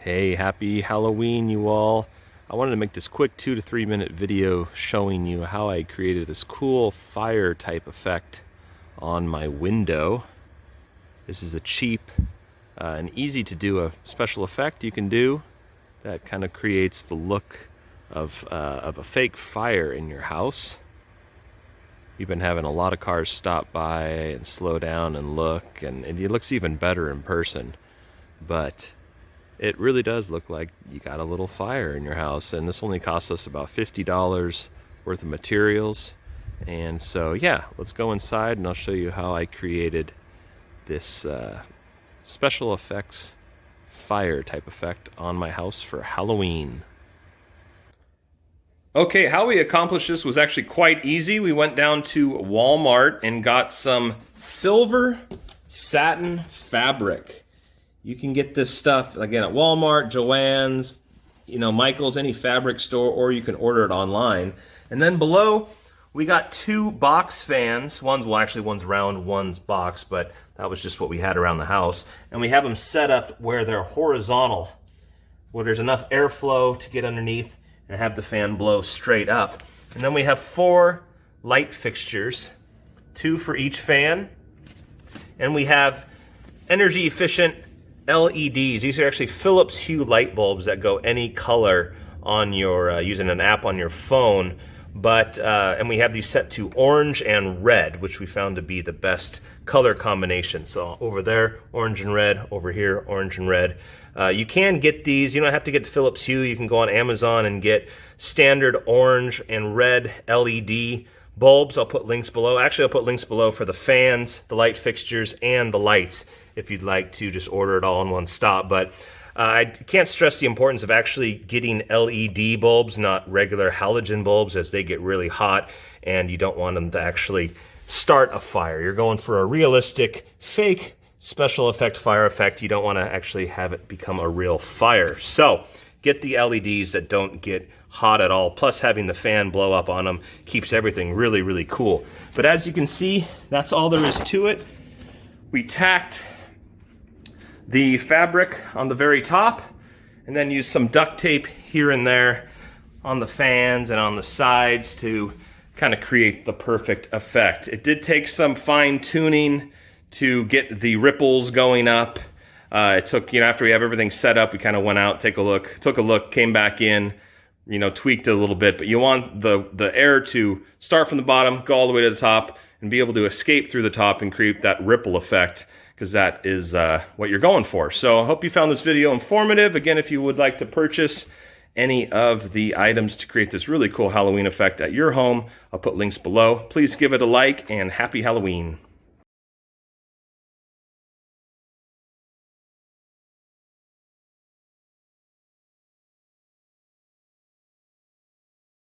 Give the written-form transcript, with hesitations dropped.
Hey, happy Halloween, you all. I wanted to make this quick 2 to 3 minute video showing you how I created this cool fire type effect on my window. This is a cheap and easy to do a special effect you can do that kind of creates the look of a fake fire in your house. You've been having a lot of cars stop by and slow down and look, and it looks even better in person. But it really does look like you got a little fire in your house, and this only cost us about $50 worth of materials. And so yeah, let's go inside and I'll show you how I created this special effects fire type effect on my house for Halloween. Okay, how we accomplished this was actually quite easy. We went down to Walmart and got some silver satin fabric. You can get this stuff, again, at Walmart, Joann's, Michael's, any fabric store, or you can order it online. And then below, we got 2 box fans. One's round, one's box, but that was just what we had around the house. And we have them set up where they're horizontal, where there's enough airflow to get underneath and have the fan blow straight up. And then we have 4 light fixtures, 2 for each fan. And we have energy efficient LEDs. These are actually Philips Hue light bulbs that go any color on your using an app on your phone. But and we have these set to orange and red, which we found to be the best color combination. So over there, orange and red. Over here, orange and red. You can get these. You don't have to get the Philips Hue. You can go on Amazon and get standard orange and red LED bulbs. I'll put links below. Actually, I'll put links below for the fans, the light fixtures, and the lights if you'd like to just order it all in one stop. But I can't stress the importance of actually getting LED bulbs, not regular halogen bulbs, as they get really hot and you don't want them to actually start a fire. You're going for a realistic, fake special effect fire effect. You don't want to actually have it become a real fire. So get the LEDs that don't get hot at all. Plus having the fan blow up on them keeps everything really, really cool. But as you can see, that's all there is to it. We tacked the fabric on the very top and then used some duct tape here and there on the fans and on the sides to kind of create the perfect effect. It did take some fine tuning to get the ripples going up. It took, after we have everything set up, we kind of went out, took a look, came back in, tweaked it a little bit, but you want the air to start from the bottom, go all the way to the top, and be able to escape through the top and create that ripple effect, because that is what you're going for. So I hope you found this video informative. Again, if you would like to purchase any of the items to create this really cool Halloween effect at your home, I'll put links below. Please give it a like, and happy Halloween.